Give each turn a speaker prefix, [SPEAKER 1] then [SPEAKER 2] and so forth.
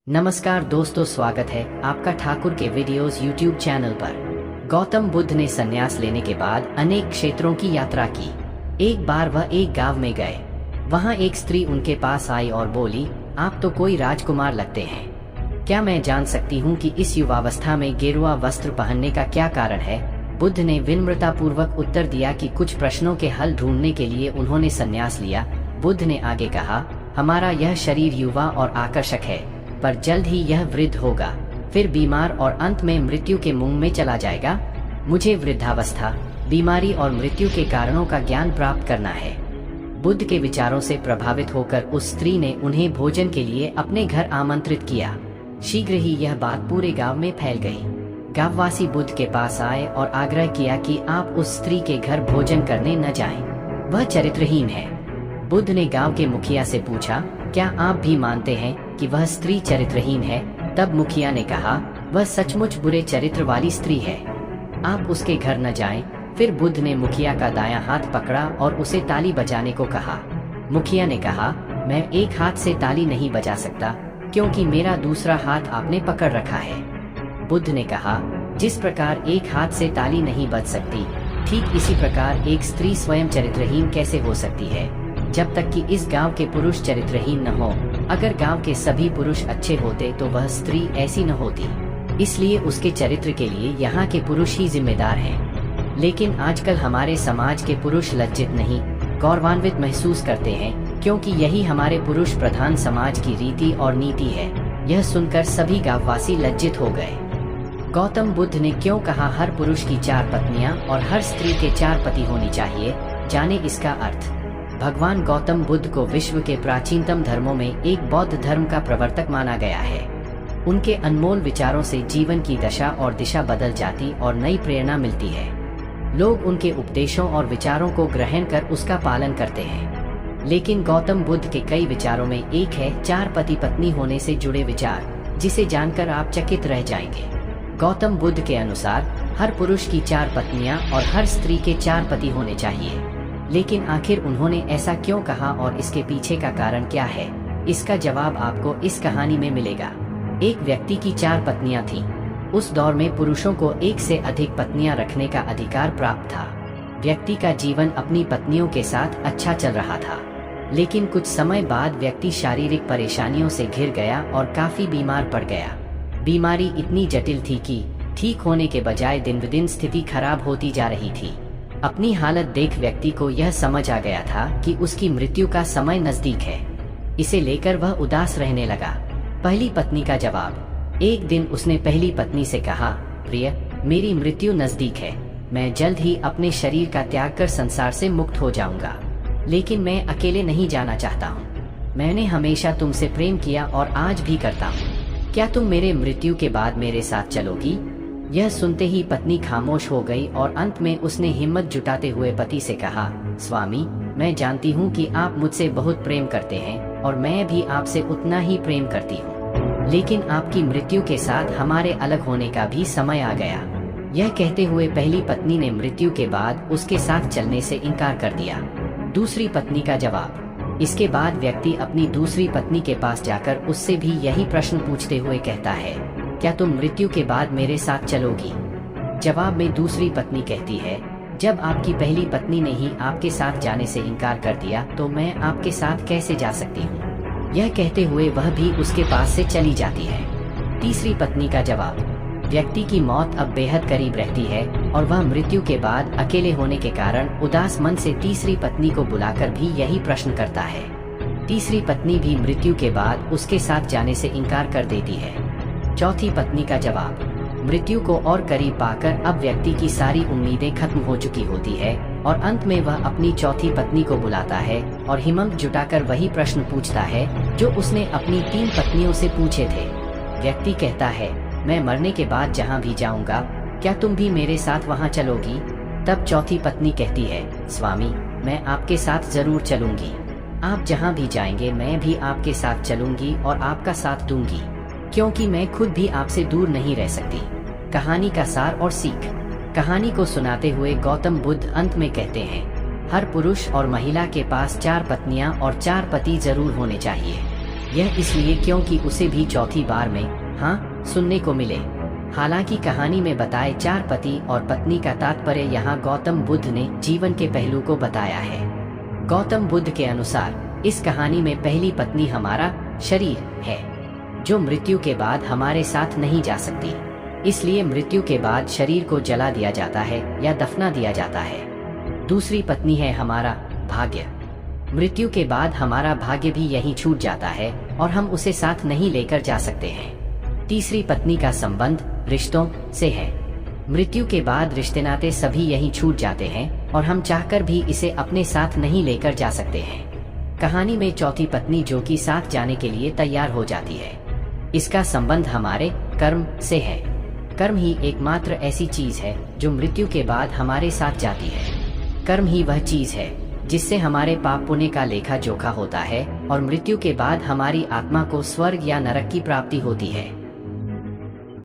[SPEAKER 1] नमस्कार दोस्तों, स्वागत है आपका ठाकुर के वीडियोस यूट्यूब चैनल पर। गौतम बुद्ध ने संन्यास लेने के बाद अनेक क्षेत्रों की यात्रा की। एक बार वह एक गांव में गए। वहां एक स्त्री उनके पास आई और बोली, आप तो कोई राजकुमार लगते हैं। क्या मैं जान सकती हूँ कि इस युवावस्था में गेरुआ वस्त्र पहनने का क्या कारण है? बुद्ध ने विनम्रतापूर्वक उत्तर दिया कि कुछ प्रश्नों के हल ढूंढने के लिए उन्होंने संन्यास लिया। बुद्ध ने आगे कहा, हमारा यह शरीर युवा और आकर्षक है, पर जल्द ही यह वृद्ध होगा, फिर बीमार और अंत में मृत्यु के मुंह में चला जाएगा। मुझे वृद्धावस्था, बीमारी और मृत्यु के कारणों का ज्ञान प्राप्त करना है। बुद्ध के विचारों से प्रभावित होकर उस स्त्री ने उन्हें भोजन के लिए अपने घर आमंत्रित किया। शीघ्र ही यह बात पूरे गांव में फैल गई। गांववासी बुद्ध के पास आए और आग्रह किया कि आप उस स्त्री के घर भोजन करने न जाएं, वह चरित्रहीन है। बुद्ध ने गांव के मुखिया से पूछा, क्या आप भी मानते हैं कि वह स्त्री चरित्रहीन है? तब मुखिया ने कहा, वह सचमुच बुरे चरित्र वाली स्त्री है, आप उसके घर न जाएं। फिर बुद्ध ने मुखिया का दायां हाथ पकड़ा और उसे ताली बजाने को कहा। मुखिया ने कहा, मैं एक हाथ से ताली नहीं बजा सकता, क्योंकि मेरा दूसरा हाथ आपने पकड़ रखा है। बुद्ध ने कहा, जिस प्रकार एक हाथ से ताली नहीं बज सकती, ठीक इसी प्रकार एक स्त्री स्वयं चरित्रहीन कैसे हो सकती है, जब तक कि इस गांव के पुरुष चरित्रहीन न हो। अगर गांव के सभी पुरुष अच्छे होते तो वह स्त्री ऐसी न होती। इसलिए उसके चरित्र के लिए यहाँ के पुरुष ही जिम्मेदार हैं। लेकिन आजकल हमारे समाज के पुरुष लज्जित नहीं, गौरवान्वित महसूस करते हैं, क्योंकि यही हमारे पुरुष प्रधान समाज की रीति और नीति है। यह सुनकर सभी गांववासी लज्जित हो गए। गौतम बुद्ध ने क्यों कहा हर पुरुष की 4 पत्नियां और हर स्त्री के 4 पति होनी चाहिए? जाने इसका अर्थ। भगवान गौतम बुद्ध को विश्व के प्राचीनतम धर्मों में एक बौद्ध धर्म का प्रवर्तक माना गया है। उनके अनमोल विचारों से जीवन की दशा और दिशा बदल जाती और नई प्रेरणा मिलती है। लोग उनके उपदेशों और विचारों को ग्रहण कर उसका पालन करते हैं। लेकिन गौतम बुद्ध के कई विचारों में एक है 4 पति पत्नी होने से जुड़े विचार, जिसे जानकर आप चकित रह जाएंगे। गौतम बुद्ध के अनुसार हर पुरुष की 4 पत्नियां और हर स्त्री के 4 पति होने चाहिए। लेकिन आखिर उन्होंने ऐसा क्यों कहा और इसके पीछे का कारण क्या है? इसका जवाब आपको इस कहानी में मिलेगा। एक व्यक्ति की 4 पत्नियां थीं। उस दौर में पुरुषों को एक से अधिक पत्नियां रखने का अधिकार प्राप्त था। व्यक्ति का जीवन अपनी पत्नियों के साथ अच्छा चल रहा था, लेकिन कुछ समय बाद व्यक्ति शारीरिक परेशानियों से घिर गया और काफी बीमार पड़ गया। बीमारी इतनी जटिल थी कि ठीक होने के बजाय दिन ब दिन स्थिति खराब होती जा रही थी। अपनी हालत देख व्यक्ति को यह समझ आ गया था कि उसकी मृत्यु का समय नजदीक है। इसे लेकर वह उदास रहने लगा। पहली पत्नी का जवाब। एक दिन उसने पहली पत्नी से कहा, प्रिय, मेरी मृत्यु नजदीक है। मैं जल्द ही अपने शरीर का त्याग कर संसार से मुक्त हो जाऊंगा, लेकिन मैं अकेले नहीं जाना चाहता हूँ। मैंने हमेशा तुमसे प्रेम किया और आज भी करता हूँ। क्या तुम मेरे मृत्यु के बाद मेरे साथ चलोगी? यह सुनते ही पत्नी खामोश हो गई और अंत में उसने हिम्मत जुटाते हुए पति से कहा, स्वामी, मैं जानती हूँ कि आप मुझसे बहुत प्रेम करते हैं और मैं भी आपसे उतना ही प्रेम करती हूँ, लेकिन आपकी मृत्यु के साथ हमारे अलग होने का भी समय आ गया। यह कहते हुए पहली पत्नी ने मृत्यु के बाद उसके साथ चलने से इनकार कर दिया। दूसरी पत्नी का जवाब। इसके बाद व्यक्ति अपनी दूसरी पत्नी के पास जाकर उससे भी यही प्रश्न पूछते हुए कहता है, क्या तुम मृत्यु के बाद मेरे साथ चलोगी? जवाब में दूसरी पत्नी कहती है, जब आपकी पहली पत्नी ने ही आपके साथ जाने से इनकार कर दिया तो मैं आपके साथ कैसे जा सकती हूँ? यह कहते हुए वह भी उसके पास से चली जाती है। तीसरी पत्नी का जवाब। व्यक्ति की मौत अब बेहद करीब रहती है और वह मृत्यु के बाद अकेले होने के कारण उदास मन से तीसरी पत्नी को बुलाकर भी यही प्रश्न करता है। तीसरी पत्नी भी मृत्यु के बाद उसके साथ जाने से इनकार कर देती है। चौथी पत्नी का जवाब। मृत्यु को और करीब पाकर अब व्यक्ति की सारी उम्मीदें खत्म हो चुकी होती है और अंत में वह अपनी चौथी पत्नी को बुलाता है और हिम्मत जुटाकर वही प्रश्न पूछता है जो उसने अपनी 3 पत्नियों से पूछे थे। व्यक्ति कहता है, मैं मरने के बाद जहाँ भी जाऊँगा, क्या तुम भी मेरे साथ वहाँ चलोगी? तब चौथी पत्नी कहती है, स्वामी, मैं आपके साथ जरूर चलूंगी। आप जहाँ भी जाएंगे मैं भी आपके साथ चलूंगी और आपका साथ दूंगी, क्योंकि मैं खुद भी आपसे दूर नहीं रह सकती। कहानी का सार और सीख। कहानी को सुनाते हुए गौतम बुद्ध अंत में कहते हैं, हर पुरुष और महिला के पास 4 पत्नियां और 4 पति जरूर होने चाहिए। यह इसलिए क्योंकि उसे भी चौथी बार में हाँ सुनने को मिले। हालांकि कहानी में बताए 4 पति और पत्नी का तात्पर्य यहाँ गौतम बुद्ध ने जीवन के पहलू को बताया है। गौतम बुद्ध के अनुसार इस कहानी में पहली पत्नी हमारा शरीर है, जो मृत्यु के बाद हमारे साथ नहीं जा सकती। इसलिए मृत्यु के बाद शरीर को जला दिया जाता है या दफना दिया जाता है। दूसरी पत्नी है हमारा भाग्य। मृत्यु के बाद हमारा भाग्य भी यहीं छूट जाता है और हम उसे साथ नहीं लेकर जा सकते हैं। तीसरी पत्नी का संबंध रिश्तों से है। मृत्यु के बाद रिश्ते नाते सभी यहीं छूट जाते हैं और हम चाहकर भी इसे अपने साथ नहीं लेकर जा सकते हैं। कहानी में चौथी पत्नी जो कि साथ जाने के लिए तैयार हो जाती है, इसका संबंध हमारे कर्म से है। कर्म ही एकमात्र ऐसी चीज है जो मृत्यु के बाद हमारे साथ जाती है। कर्म ही वह चीज है जिससे हमारे पाप पुण्य का लेखा जोखा होता है और मृत्यु के बाद हमारी आत्मा को स्वर्ग या नरक की प्राप्ति होती है।